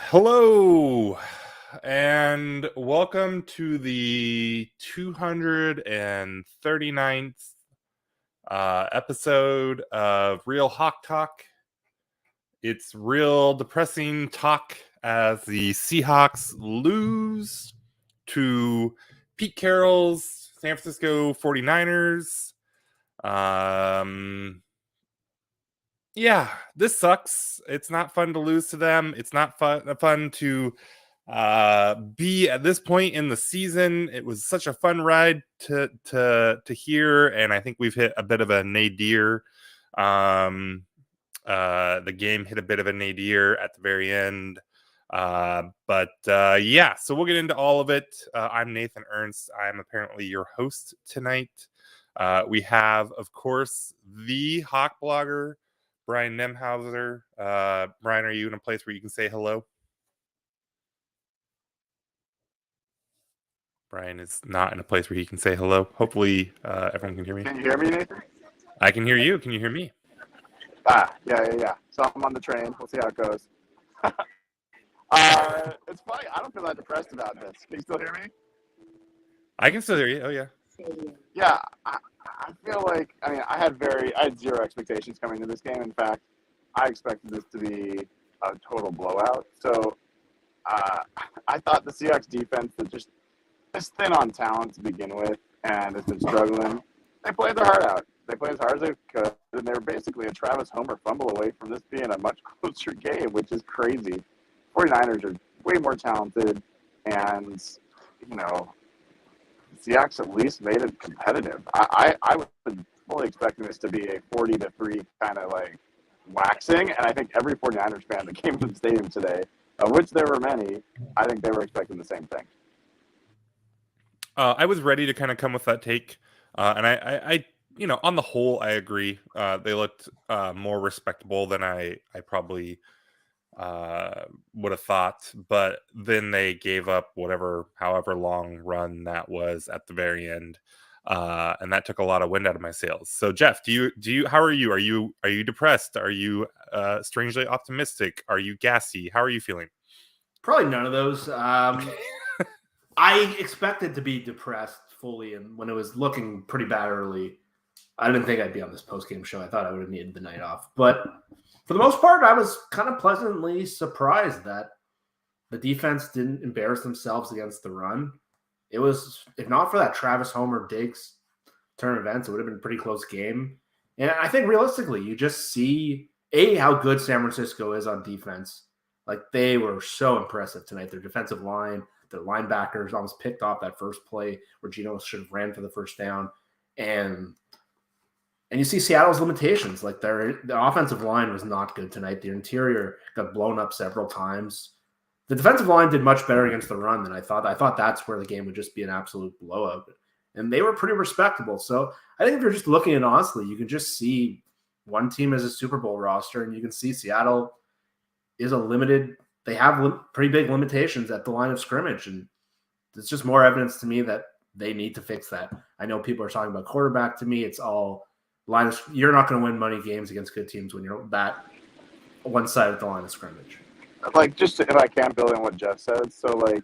Hello, and welcome to the 239th episode of Real Hawk Talk. It's real depressing talk as the Seahawks lose to Pete Carroll's San Francisco 49ers. Yeah, this sucks. It's not fun to lose to them. It's not fun to be at this point in the season. It was such a fun ride to hear, and I think we've hit a bit of a nadir. The game hit a bit of a nadir at the very end. Yeah, so we'll get into all of it. I'm Nathan Ernst. I'm apparently your host tonight. We have, of course, the Hawk blogger, Brian Nemhauser. Brian, are you in a place where you can say hello? Brian is not in a place where he can say hello. Hopefully, everyone can hear me. Can you hear me, Nathan? I can hear you. Can you hear me? Yeah. So I'm on the train. We'll see how it goes. It's funny. I don't feel that depressed about this. Can you still hear me? I can still hear you. Oh, yeah. Yeah, I feel like, I had zero expectations coming into this game. In fact, I expected this to be a total blowout. So I thought the Seahawks defense was just thin on talent to begin with and has been struggling. They played their heart out. They played as hard as they could, and they were basically a Travis Homer fumble away from this being a much closer game, which is crazy. 49ers are way more talented, and, Seahawks at least made it competitive. I was fully expecting this to be a 40-3 kind of like waxing, and I think every 49ers fan that came to the stadium today, of which there were many, I think they were expecting the same thing. I was ready to kind of come with that take, and I on the whole, I agree. They looked more respectable than I probably would have thought, but then they gave up however long run that was at the very end, and that took a lot of wind out of my sails. So Jeff, do you how are you? Are you depressed? Are you strangely optimistic? Are you gassy? How are you feeling? Probably none of those. I expected to be depressed fully, and when it was looking pretty bad early, I didn't think I'd be on this post-game show. I thought I would have needed the night off. But for the most part, I was kind of pleasantly surprised that the defense didn't embarrass themselves against the run. It was, if not for that Travis Homer Diggs turn of events, it would have been a pretty close game. And I think realistically, you just see, how good San Francisco is on defense. Like, they were so impressive tonight. Their defensive line, their linebackers almost picked off that first play where Geno should have ran for the first down. And you see Seattle's limitations. Like, the offensive line was not good tonight. The interior got blown up several times. The defensive line did much better against the run than I thought. I thought that's where the game would just be an absolute blowout. And they were pretty respectable. So I think if you're just looking at it honestly, you can just see one team as a Super Bowl roster, and you can see Seattle is they have pretty big limitations at the line of scrimmage. And it's just more evidence to me that they need to fix that. I know people are talking about quarterback. To me, it's all you're not going to win money games against good teams when you're that one side of the line of scrimmage. Like, just if I can build on what Jeff said, so like,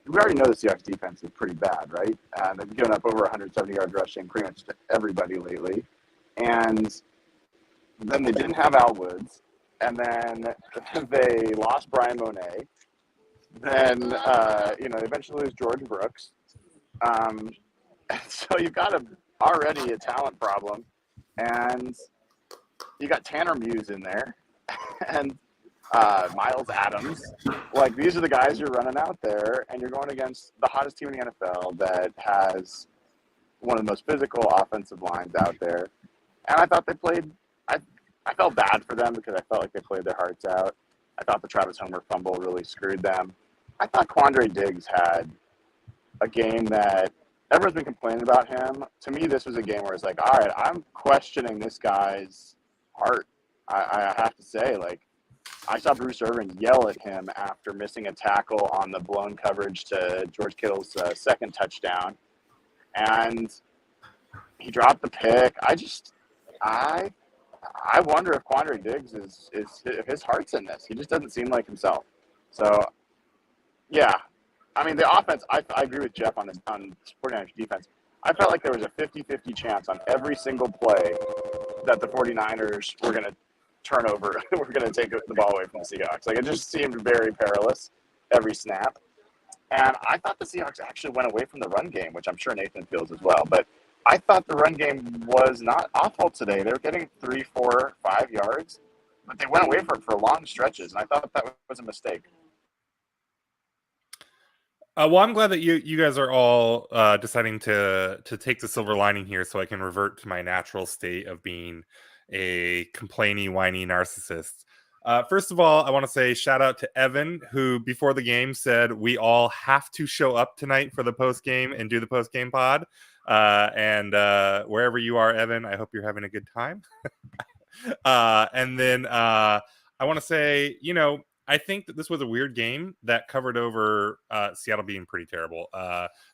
we already know the Seahawks defense is pretty bad, right? They've given up over 170 yards rushing pretty much to everybody lately. And then they didn't have Al Woods. And then they lost Brian Monet. Then, they eventually lose Jordan Brooks. So you've got already a talent problem. And you got Tanner Muse in there. And Miles Adams. Like, these are the guys you're running out there, and you're going against the hottest team in the NFL that has one of the most physical offensive lines out there. And I thought they played I felt bad for them because I felt like they played their hearts out. I thought the Travis Homer fumble really screwed them. I thought Quandre Diggs had a game that everyone's been complaining about him. To me, this was a game where it's like, all right, I'm questioning this guy's heart. I have to say, like, I saw Bruce Irvin yell at him after missing a tackle on the blown coverage to George Kittle's second touchdown. And he dropped the pick. I wonder if Quandre Diggs if his heart's in this. He just doesn't seem like himself. So, yeah. I mean, the offense, I agree with Jeff on 49ers defense. I felt like there was a 50-50 chance on every single play that the 49ers were going to turn over. We're going to take the ball away from the Seahawks. Like, it just seemed very perilous every snap. And I thought the Seahawks actually went away from the run game, which I'm sure Nathan feels as well. But I thought the run game was not awful today. They were getting 3, 4, 5 yards, but they went away from it for long stretches. And I thought that was a mistake. Well, I'm glad that you guys are all deciding to take the silver lining here, so I can revert to my natural state of being a complainy, whiny narcissist. First of all, I want to say shout out to Evan, who before the game said we all have to show up tonight for the post game and do the post game pod. And wherever you are, Evan, I hope you're having a good time. And then I want to say, I think that this was a weird game that covered over Seattle being pretty terrible.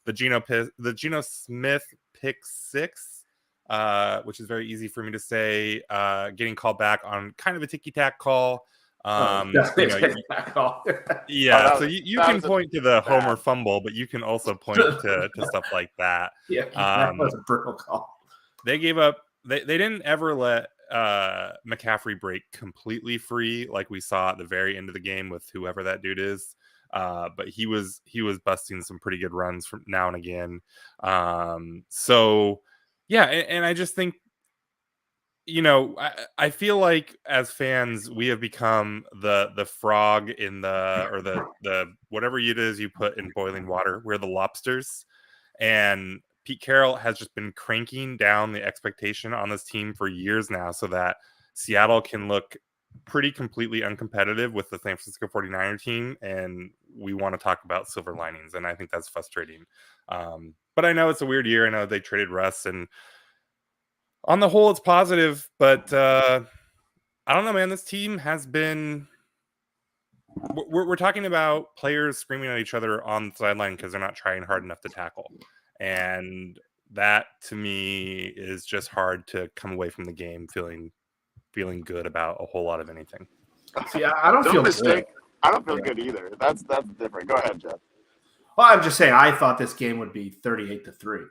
The Geno Smith pick 6, which is very easy for me to say, getting called back on kind of a ticky-tack call. Ticky-tack call. Yeah, so you can point to the Homer fumble, but you can also point to stuff like that. Yeah, that was a brutal call. They gave up. They didn't ever let McCaffrey break completely free like we saw at the very end of the game with whoever that dude is. But he was busting some pretty good runs from now and again. So yeah, and I just think, I feel like as fans we have become the frog in the whatever it is you put in boiling water. We're the lobsters, and Pete Carroll has just been cranking down the expectation on this team for years now so that Seattle can look pretty completely uncompetitive with the San Francisco 49er team. And we want to talk about silver linings. And I think that's frustrating. But I know it's a weird year. I know they traded Russ, and on the whole, it's positive. But I don't know, man. This team has been... We're talking about players screaming at each other on the sideline because they're not trying hard enough to tackle. And that, to me, is just hard to come away from the game feeling good about a whole lot of anything. See, I don't feel good. I don't feel good either. That's different. Go ahead, Jeff. Well, I'm just saying, I thought this game would be 38-3.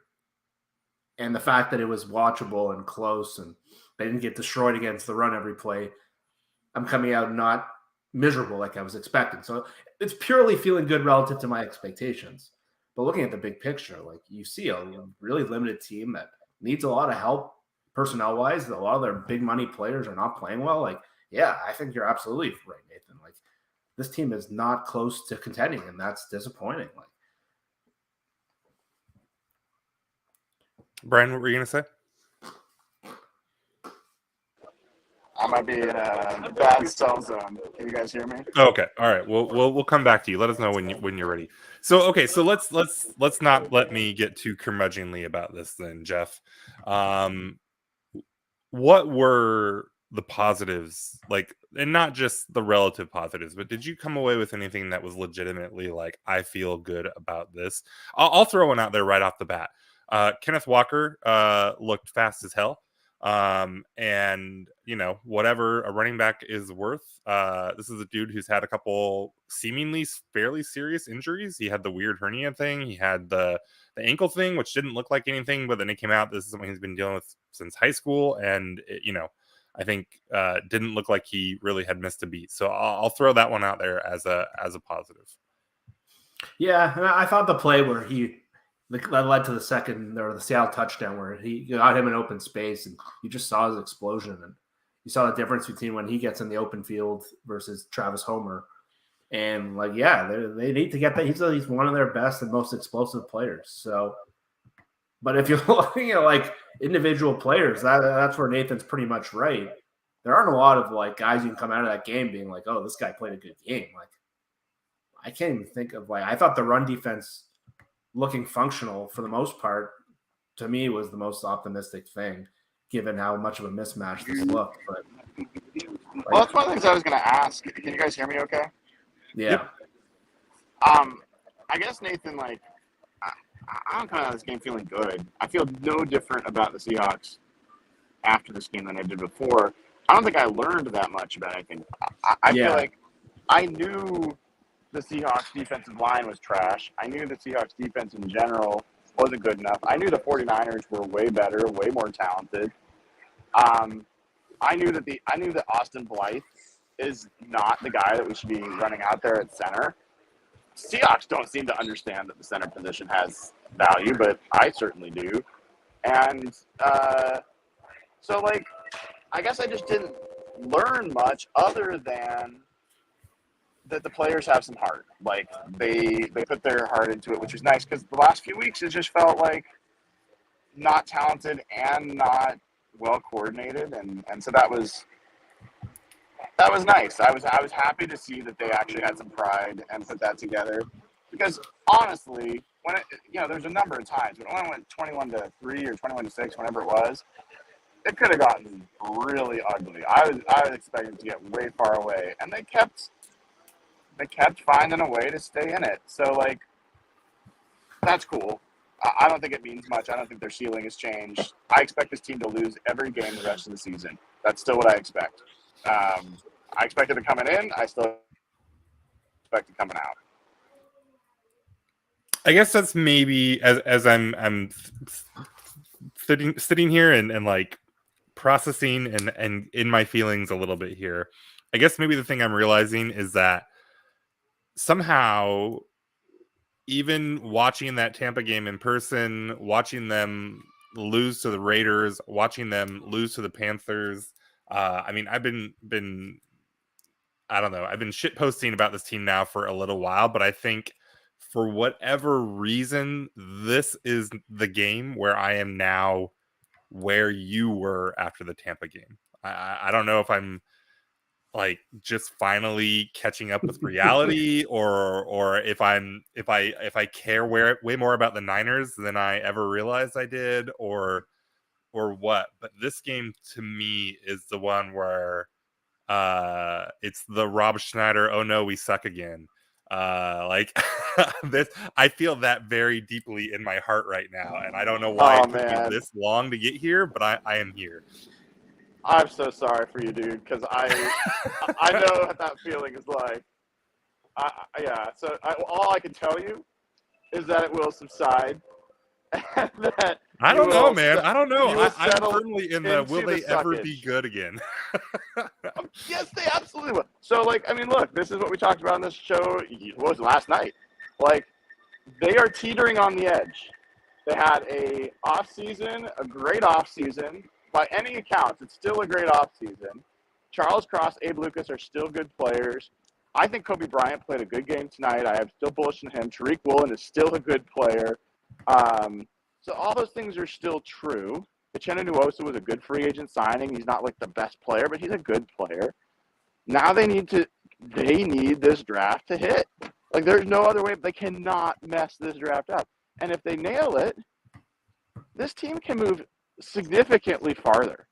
And the fact that it was watchable and close and they didn't get destroyed against the run every play, I'm coming out not miserable like I was expecting. So it's purely feeling good relative to my expectations. But looking at the big picture, like you see a really limited team that needs a lot of help personnel-wise. A lot of their big money players are not playing well. Like, yeah, I think you're absolutely right, Nathan. Like, this team is not close to contending, and that's disappointing. Like, Brian, what were you going to say? I might be in a bad cell zone. Can you guys hear me? Okay, all right. We'll come back to you. Let us know when you're ready. So okay, so let's not let me get too curmudgeonly about this then, Jeff. What were the positives, like, and not just the relative positives, but did you come away with anything that was legitimately like, I feel good about this? I'll throw one out there right off the bat. Kenneth Walker looked fast as hell. And whatever a running back is worth, this is a dude who's had a couple seemingly fairly serious injuries. He had the weird hernia thing, he had the ankle thing, which didn't look like anything, but then it came out this is something he's been dealing with since high school, and I think didn't look like he really had missed a beat. So I'll throw that one out there as a positive. Yeah, and I thought the play where that led to the second or the Seattle touchdown where he got him in open space and you just saw his explosion, and you saw the difference between when he gets in the open field versus Travis Homer. And like, yeah, they need to get that. He's one of their best and most explosive players. So, but if you're looking at like individual players, that's where Nathan's pretty much right. There aren't a lot of like guys you can come out of that game being like, oh, this guy played a good game. Like, I can't even think of I thought the run defense looking functional for the most part, to me, was the most optimistic thing, given how much of a mismatch this looked. But well, that's one of the things I was going to ask. Can you guys hear me okay? Yeah. Yep. I guess, Nathan, I don't come out of this game feeling good. I feel no different about the Seahawks after this game than I did before. I don't think I learned that much about anything. I feel like I knew the Seahawks defensive line was trash. I knew the Seahawks defense in general wasn't good enough. I knew the 49ers were way better, way more talented. I knew that Austin Blythe is not the guy that we should be running out there at center. Seahawks don't seem to understand that the center position has value, but I certainly do. And so, like, I guess I just didn't learn much other than that the players have some heart. Like, they put their heart into it, which is nice, because the last few weeks it just felt like not talented and not well coordinated, and so that was nice. I was happy to see that they actually had some pride and put that together, because honestly, when there's a number of times when it went 21-3 or 21-6, whenever it was, it could have gotten really ugly. I was expecting to get way far away, and they kept finding a way to stay in it. So, like, that's cool. I don't think it means much. I don't think their ceiling has changed. I expect this team to lose every game the rest of the season. That's still what I expect. I expected it coming in. I still expect it coming out. I guess that's maybe as I'm sitting here and like processing and in my feelings a little bit here. I guess maybe the thing I'm realizing is that somehow, even watching that Tampa game in person, watching them lose to the Raiders, watching them lose to the Panthers. I mean, I've been shit posting about this team now for a little while, but I think for whatever reason, this is the game where I am now where you were after the Tampa game. I don't know if I'm like just finally catching up with reality or if I care way more about the Niners than I ever realized I did or what. But this game to me is the one where it's the Rob Schneider, oh no, we suck again. Like this, I feel that very deeply in my heart right now, and I don't know why it took me this long to get here, but I am here. I'm so sorry for you, dude, because I know what that feeling is like. So all I can tell you is that it will subside. And that I don't know, man. I don't know. I'm firmly in the will they ever be good again? Yes, they absolutely will. So, like, I mean, look, this is what we talked about on this show. What was it, last night? Like, they are teetering on the edge. They had a great off season. By any accounts, it's still a great offseason. Charles Cross, Abe Lucas are still good players. I think Kobe Bryant played a good game tonight. I am still bullish on him. Tariq Woolen is still a good player. So all those things are still true. Uchenna Nwosu was a good free agent signing. He's not like the best player, but he's a good player. Now they need this draft to hit. Like, there's no other way. They cannot mess this draft up. And if they nail it, this team can move significantly farther.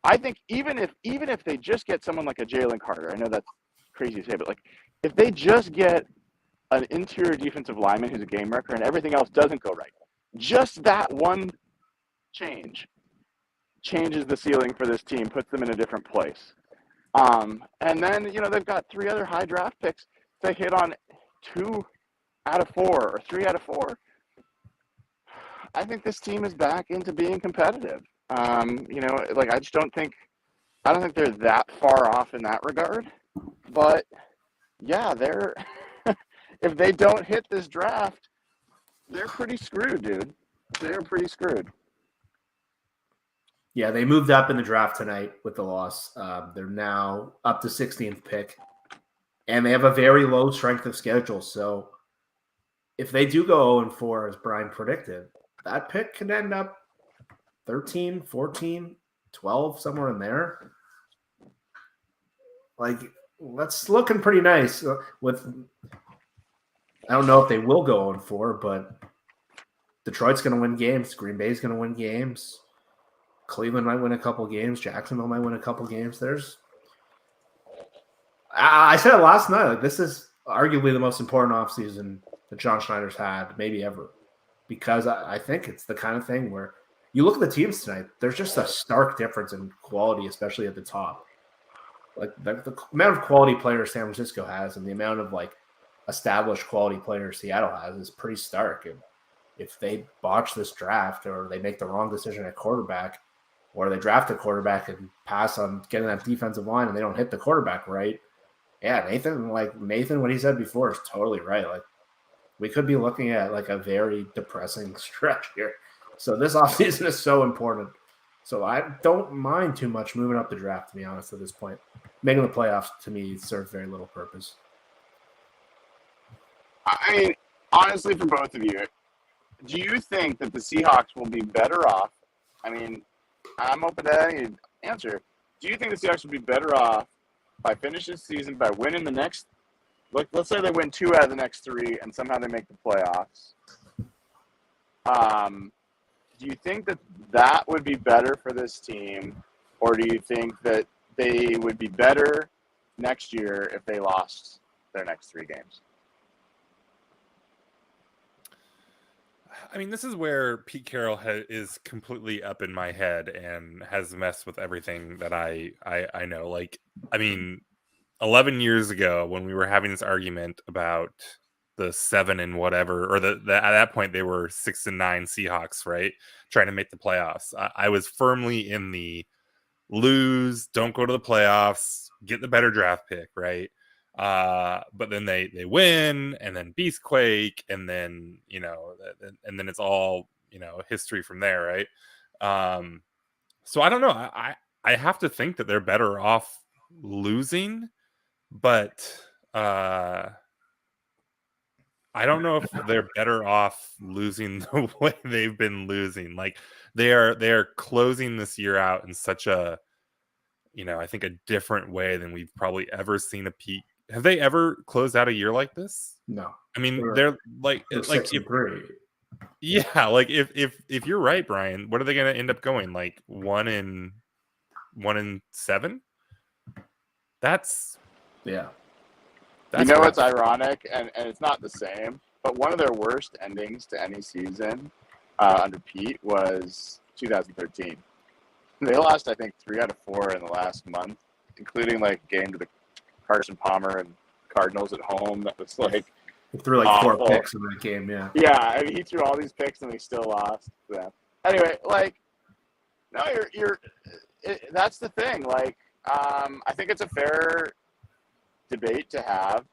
I think even if they just get someone like a Jalen Carter, I know that's crazy to say, but like if they just get an interior defensive lineman who's a game wrecker and everything else doesn't go right, just that one changes the ceiling for this team, puts them in a different place. And then they've got 3 other high draft picks to hit on 2 out of 4 or 3 out of 4. I think this team is back into being competitive. Like I don't think they're that far off in that regard. But yeah, they're if they don't hit this draft, they're pretty screwed, dude. They're pretty screwed. Yeah, they moved up in the draft tonight with the loss. They're now up to 16th pick, and they have a very low strength of schedule. So if they do go 0-4, as Brian predicted, that pick can end up 13, 14, 12, somewhere in there. Like, that's looking pretty nice. I don't know if they will go 0-4, but Detroit's going to win games. Green Bay's going to win games. Cleveland might win a couple games. Jacksonville might win a couple games. I said it last night. Like, this is arguably the most important offseason that John Schneider's had, maybe ever. Because I think it's the kind of thing where you look at the teams tonight, there's just a stark difference in quality, especially at the top. Like the amount of quality players San Francisco has and the amount of like established quality players Seattle has is pretty stark. And if they botch this draft or they make the wrong decision at quarterback, or they draft a quarterback and pass on getting that defensive line and they don't hit the quarterback right, yeah, Nathan, what he said before is totally right. Like, we could be looking at like a very depressing stretch here. So this offseason is so important. So I don't mind too much moving up the draft, to be honest, at this point. Making the playoffs, to me, serves very little purpose. I mean, honestly, for both of you, do you think that the Seahawks will be better off? I mean, I'm open to any answer. Do you think the Seahawks will be better off by finishing the season, by winning the next, let's say they win 2 out of the next 3 and somehow they make the playoffs? Do you think that that would be better for this team, or do you think that they would be better next year if they lost their next 3 games? I mean, this is where Pete Carroll is completely up in my head and has messed with everything that I know. Like, I mean, 11 years ago when we were having this argument about the 7 and whatever, or at that point they were 6 and 9 Seahawks, right? Trying to make the playoffs. I was firmly in the lose, don't go to the playoffs, get the better draft pick, right? But then they win, and then Beastquake, and then and then it's all history from there, right? So I don't know. I have to think that they're better off losing, but I don't know if they're better off losing the way they've been losing. Like they are closing this year out in such a I think a different way than we've probably ever seen a Pete. Have they ever closed out a year like this? No. I mean, they're like 6-3. Yeah, like if you're right, Brian, what are they going to end up going? Like 1-7? That's what's ironic, and it's not the same, but one of their worst endings to any season under Pete was 2013. They lost, I think, 3 out of 4 in the last month, including like a game to the Carson Palmer and Cardinals at home. That was like he threw like awful. 4 picks in that game. Yeah. Yeah, I mean, he threw all these picks and they still lost. Yeah. Anyway, like, no, that's the thing. Like, I think it's a fair debate to have.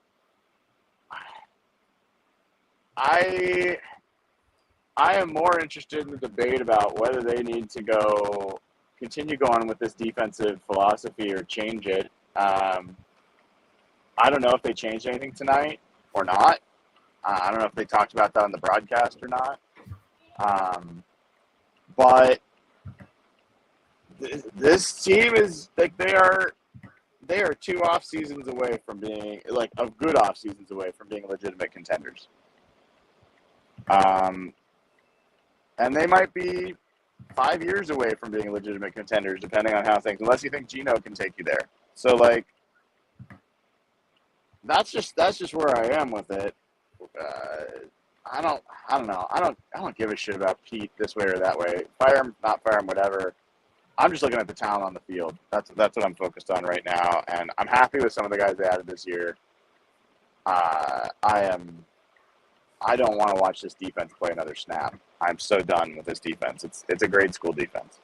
I am more interested in the debate about whether they need to continue going with this defensive philosophy or change it. I don't know if they changed anything tonight or not. I don't know if they talked about that on the broadcast or not. But this team is like they are 2 off seasons away from being of good off seasons away from being legitimate contenders. And they might be 5 years away from being legitimate contenders, depending on how things. Unless you think Geno can take you there. So that's just where I am with it. I don't know. I don't give a shit about Pete this way or that way. Fire him, not fire him, whatever. I'm just looking at the talent on the field. That's what I'm focused on right now, and I'm happy with some of the guys they added this year. I don't want to watch this defense play another snap. I'm so done with this defense. It's a grade school defense.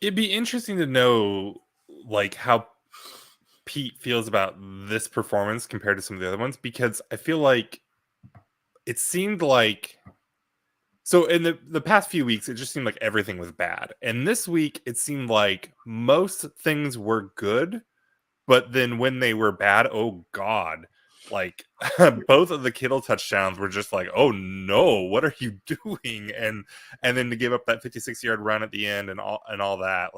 It'd be interesting to know how Pete feels about this performance compared to some of the other ones, because I feel like it seemed like so in the past few weeks, it just seemed like everything was bad. And this week, it seemed like most things were good, but then when they were bad, oh God, both of the Kittle touchdowns were just like, oh no, what are you doing? And then to give up that 56-yard run at the end and all that,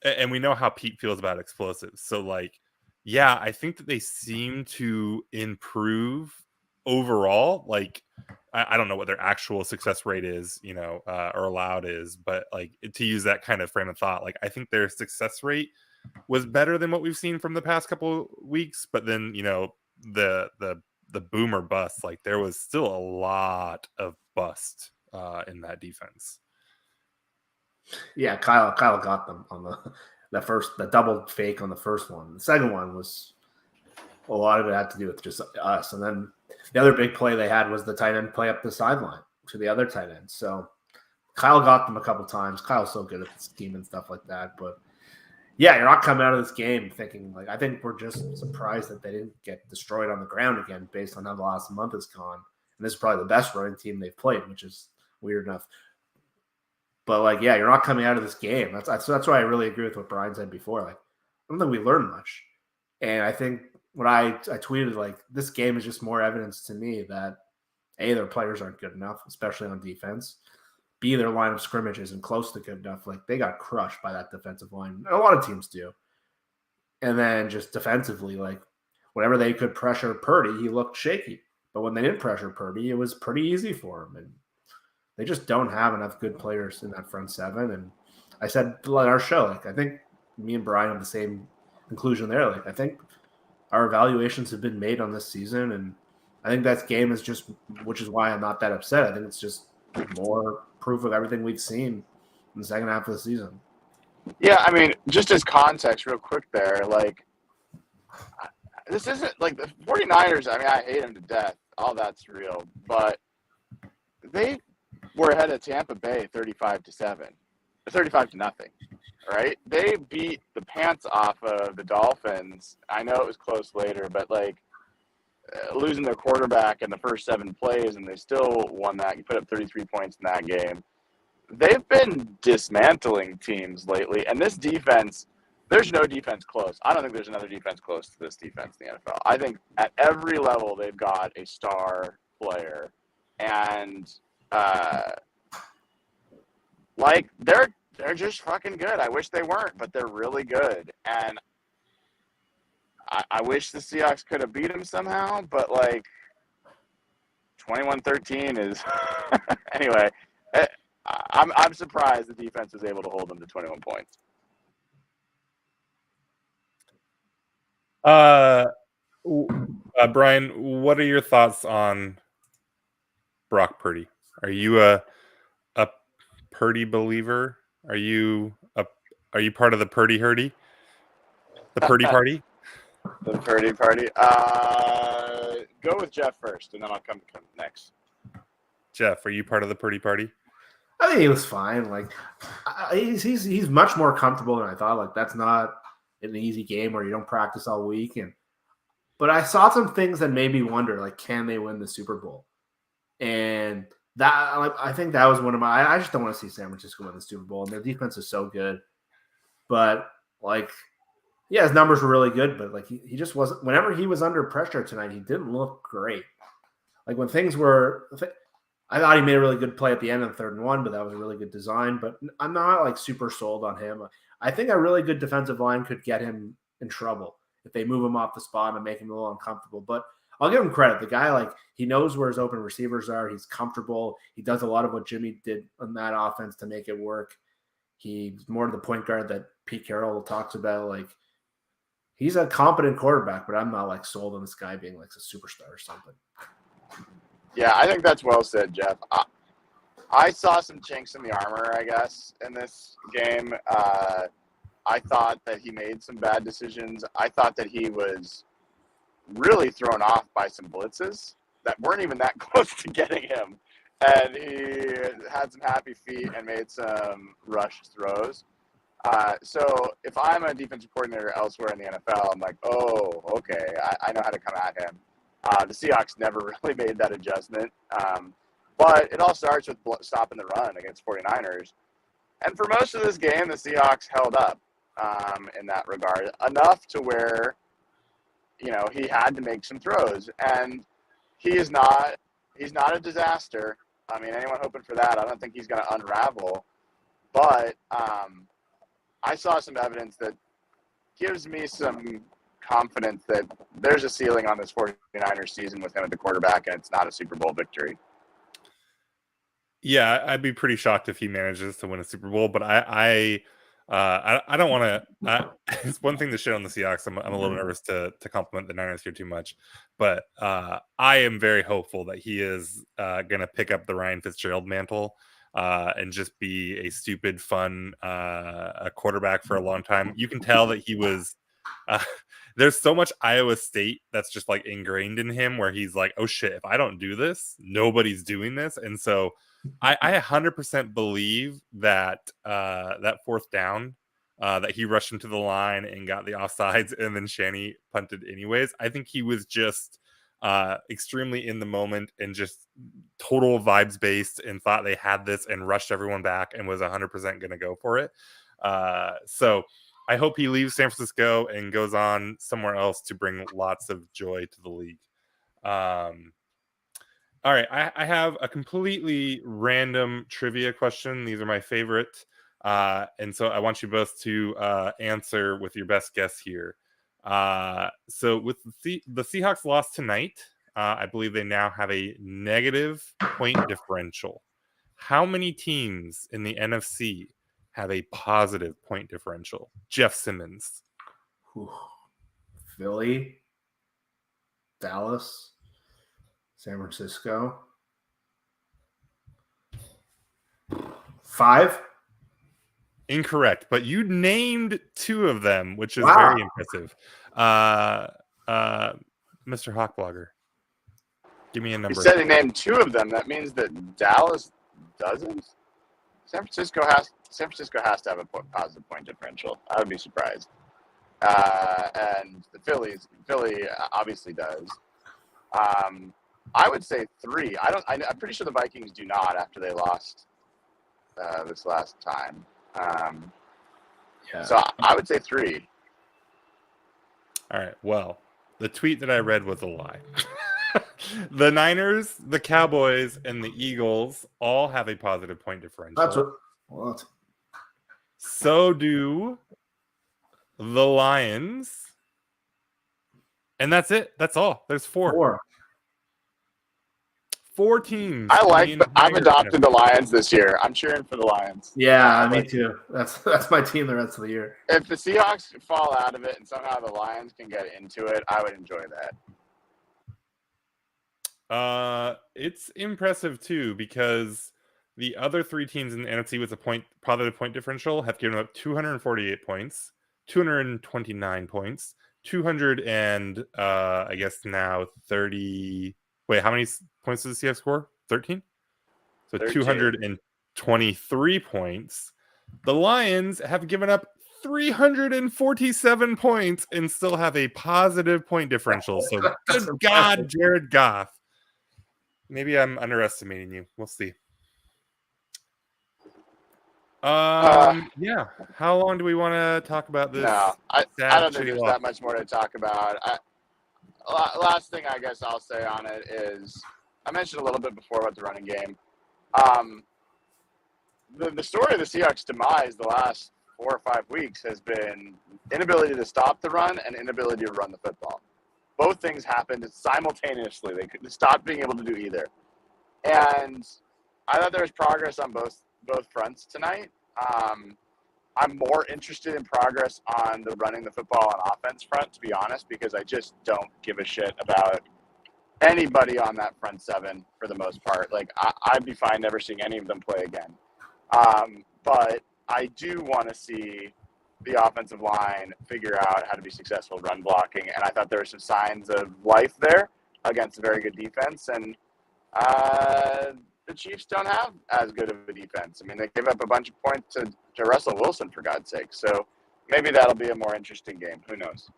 and we know how Pete feels about explosives. So yeah, I think that they seem to improve overall. I don't know what their actual success rate is, or allowed is, but to use that kind of frame of thought, I think their success rate was better than what we've seen from the past couple weeks. But then, the boomer bust, there was still a lot of bust in that defense. Yeah, Kyle got them on the double fake on the first one. The second one was a lot of it had to do with just us. And then the other big play they had was the tight end play up the sideline to the other tight end. So Kyle got them a couple times. Kyle's so good at this team and stuff like that. But yeah, you're not coming out of this game thinking like, I think we're just surprised that they didn't get destroyed on the ground again based on how the last month has gone. And this is probably the best running team they've played, which is weird enough. But like, yeah, you're not coming out of this game. That's why I really agree with what Brian said before. Like, I don't think we learned much. And I think when I tweeted, like, this game is just more evidence to me that A, their players aren't good enough, especially on defense. B, their line of scrimmage isn't close to good enough. Like, they got crushed by that defensive line. A lot of teams do. And then just defensively, like, whenever they could pressure Purdy, he looked shaky. But when they didn't pressure Purdy, it was pretty easy for him. And they just don't have enough good players in that front seven. And I said on our show, like, I think me and Brian have the same conclusion there. Like, I think our evaluations have been made on this season. And I think that game is just, which is why I'm not that upset. I think it's just more proof of everything we've seen in the second half of the season. Yeah, I mean, just as context, real quick there, like, this isn't like the 49ers. I mean, I hate them to death. All that's real. But they were ahead of Tampa Bay 35-7, 35-0, right? They beat the pants off of the Dolphins. I know it was close later, but like losing their quarterback in the first 7 plays, and they still won that. You put up 33 points in that game. They've been dismantling teams lately, and this defense, there's no defense close. I don't think there's another defense close to this defense in the NFL. I think at every level they've got a star player, and like they're just fucking good. I wish they weren't, but they're really good, and I wish the Seahawks could have beat them somehow, but like 21-13 is anyway. I'm surprised the defense was able to hold them to 21 points. Brian, what are your thoughts on Brock Purdy? Are you a Purdy believer? Are you part of the Purdy Hurdy? The Purdy party? The Purdy party. Go with Jeff first, and then I'll come next. Jeff, are you part of the Purdy party? I think he was fine. Like, he's much more comfortable than I thought. Like, that's not an easy game where you don't practice all week. But I saw some things that made me wonder, like, can they win the Super Bowl? And that, like, I think that was one of my. I just don't want to see San Francisco win the Super Bowl. And their defense is so good. But like, yeah, his numbers were really good. But like, he just wasn't. Whenever he was under pressure tonight, he didn't look great. Like when things were. I thought he made a really good play at the end of the 3rd and 1, but that was a really good design. But I'm not like super sold on him. I think a really good defensive line could get him in trouble if they move him off the spot and make him a little uncomfortable. But I'll give him credit. The guy, like, he knows where his open receivers are. He's comfortable. He does a lot of what Jimmy did on that offense to make it work. He's more to the point guard that Pete Carroll talks about. Like, he's a competent quarterback, but I'm not like sold on this guy being like a superstar or something. Yeah, I think that's well said, Jeff. I saw some chinks in the armor, I guess, in this game. I thought that he made some bad decisions. I thought that he was really thrown off by some blitzes that weren't even that close to getting him. And he had some happy feet and made some rushed throws. So if I'm a defensive coordinator elsewhere in the NFL, I'm like, oh, okay, I know how to come at him. The Seahawks never really made that adjustment. But it all starts with stopping the run against 49ers. And for most of this game, the Seahawks held up in that regard, enough to where, you know, he had to make some throws. And he's not a disaster. I mean, anyone hoping for that, I don't think he's going to unravel. But I saw some evidence that gives me some confidence that there's a ceiling on this 49ers season with him at the quarterback, and it's not a Super Bowl victory. Yeah, I'd be pretty shocked if he manages to win a Super Bowl, but I don't want to. It's one thing to shit on the Seahawks. I'm a little nervous to compliment the Niners here too much, but I am very hopeful that he is going to pick up the Ryan Fitzgerald mantle. and just be a stupid, fun a quarterback for a long time. You can tell that he was. There's so much Iowa State that's just like ingrained in him, where he's like, "Oh shit! If I don't do this, nobody's doing this." And so, I 100% believe that that fourth down. That he rushed into the line and got the offsides, and then Shanny punted anyways. I think he was just extremely in the moment and just total vibes based, and thought they had this and rushed everyone back and was 100% going to go for it. So I hope he leaves San Francisco and goes on somewhere else to bring lots of joy to the league. All right, I have a completely random trivia question. These are my favorite. And so I want you both to answer with your best guess here. So with the Seahawks lost tonight, I believe they now have a negative point differential. How many teams in the NFC have a positive point differential? Jeff Simmons. Philly, Dallas, San Francisco. 5? Incorrect, but you named 2 of them, which is very impressive. Mr. Hawkblogger, give me a number. He said he named 2 of them. That means that Dallas doesn't. San Francisco has to have a positive point differential. I would be surprised. And the Philly obviously does. I would say 3. I'm pretty sure the Vikings do not after they lost this last time. So I would say 3. All right. Well, the tweet that I read was a lie. The Niners, the Cowboys, and the Eagles all have a positive point differential. That's what? So do the Lions. And that's it. That's all. There's 4. 4 teams. I'm adopting the Lions this year. I'm cheering for the Lions. Yeah, me too. That's my team the rest of the year. If the Seahawks fall out of it and somehow the Lions can get into it, I would enjoy that. It's impressive too, because the other 3 teams in the NFC with a positive point differential have given up 248 points, 229 points, 200 and I guess now 30. Wait, how many points does the Seahawks score? 13? So 13. 223 points. The Lions have given up 347 points and still have a positive point differential. So good God, Jared Goff. Maybe I'm underestimating you. We'll see. Yeah. How long do we want to talk about this? No, I don't think there's that much more to talk about. Last thing I guess I'll say on it is, I mentioned a little bit before about the running game. The story of the Seahawks' demise the last 4 or 5 weeks has been inability to stop the run and inability to run the football. Both things happened simultaneously. They couldn't stop being able to do either. And I thought there was progress on both fronts tonight. I'm more interested in progress on the running the football on offense front, to be honest, because I just don't give a shit about anybody on that front 7 for the most part. Like, I'd be fine never seeing any of them play again. But I do want to see the offensive line figure out how to be successful run blocking, and I thought there were some signs of life there against a very good defense, and the Chiefs don't have as good of a defense. I mean, they gave up a bunch of points to Russell Wilson, for God's sake. So maybe that'll be a more interesting game. Who knows?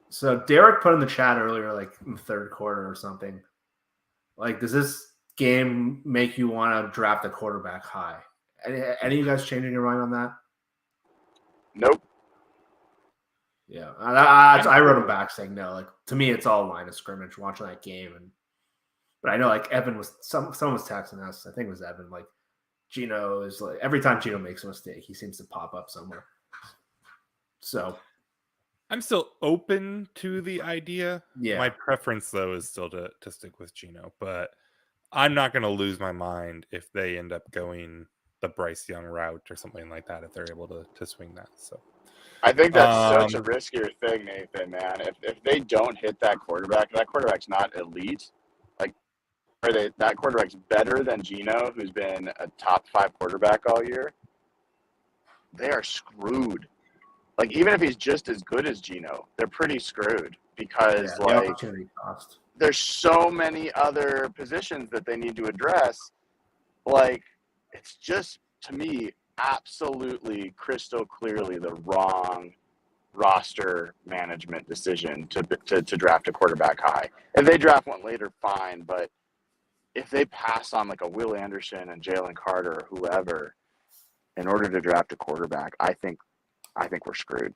So Derek put in the chat earlier, like in the 3rd quarter or something. Like, does this game make you want to draft a quarterback high? Any of you guys changing your mind on that? Nope. Yeah, I wrote him back saying no. Like, to me, it's all line of scrimmage watching that game, but I know, like, Evan was someone was texting us. I think it was Evan. Like, Gino is like, every time Gino makes a mistake, he seems to pop up somewhere. So I'm still open to the idea. Yeah. My preference, though, is still to stick with Gino, but I'm not going to lose my mind if they end up going the Bryce Young route or something like that, if they're able to swing that. So I think that's such a riskier thing, Nathan, man. If they don't hit that quarterback's not elite. Like, that quarterback's better than Geno, who's been a top 5 quarterback all year, they are screwed. Like, even if he's just as good as Geno, they're pretty screwed because the opportunity cost. There's so many other positions that they need to address. Like, it's just, to me, absolutely crystal clearly the wrong roster management decision to draft a quarterback high. If they draft one later, fine, but if they pass on like a Will Anderson and Jalen Carter or whoever in order to draft a quarterback, I think we're screwed.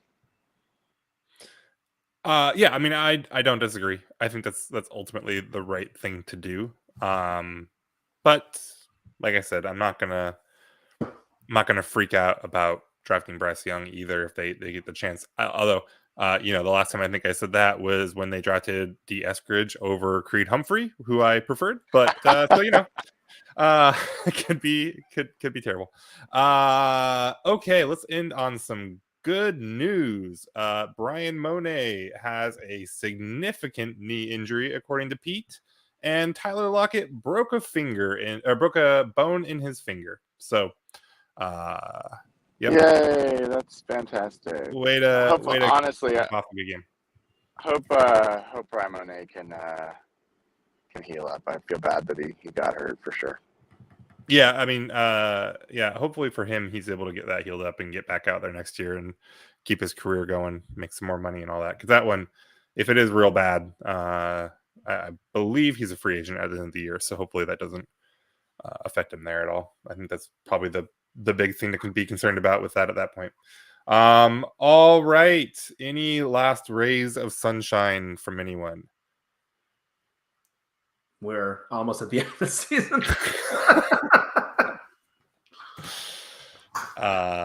Yeah, I mean, I don't disagree. I think that's ultimately the right thing to do. But like I said, I'm not gonna freak out about drafting Bryce Young either if they get the chance. Although, the last time I think I said that was when they drafted D. Eskridge over Creed Humphrey, who I preferred. But so it could be terrible. Okay, let's end on some good news. Brian Monet has a significant knee injury, according to Pete, and Tyler Lockett broke a bone in his finger. So, yep. Yay, that's fantastic. Honestly, off a good game. Hope Brian Monet can heal up. I feel bad that he got hurt for sure. Yeah, I mean, hopefully for him, he's able to get that healed up and get back out there next year and keep his career going, make some more money and all that. Because that one, if it is real bad, I believe he's a free agent at the end of the year. So hopefully that doesn't affect him there at all. I think that's probably the big thing to be concerned about with that at that point. All right. Any last rays of sunshine from anyone? We're almost at the end of the season.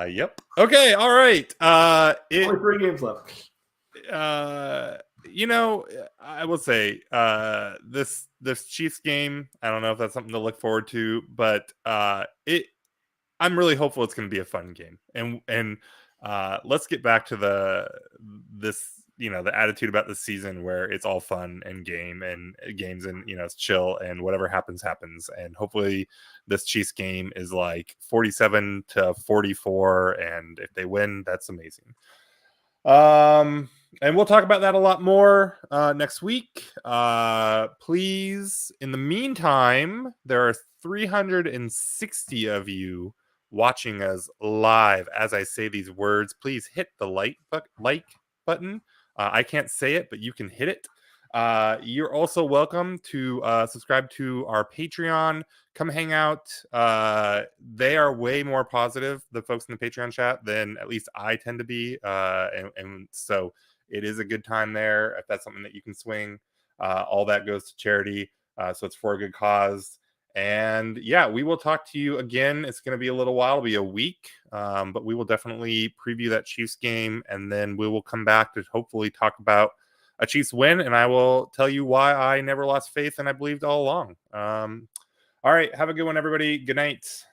Yep. Okay. All right. Only 3 games left. I will say, this Chiefs game, I don't know if that's something to look forward to, but I'm really hopeful it's going to be a fun game. And let's get back to the attitude about the season where it's all fun and games and it's chill and whatever happens. And hopefully this Chiefs game is like 47-44. And if they win, that's amazing. And we'll talk about that a lot more next week. Please, in the meantime, there are 360 of you watching us live as I say these words. Please hit the like button. I can't say it, but you can hit it. You're also welcome to subscribe to our Patreon. Come hang out. They are way more positive, the folks in the Patreon chat, than at least I tend to be. And so it is a good time there. If that's something that you can swing, all that goes to charity. So it's for a good cause. And yeah, we will talk to you again. It's going to be a little while, it'll be a week, but we will definitely preview that Chiefs game. And then we will come back to hopefully talk about a Chiefs win. And I will tell you why I never lost faith and I believed all along. All right. Have a good one, everybody. Good night.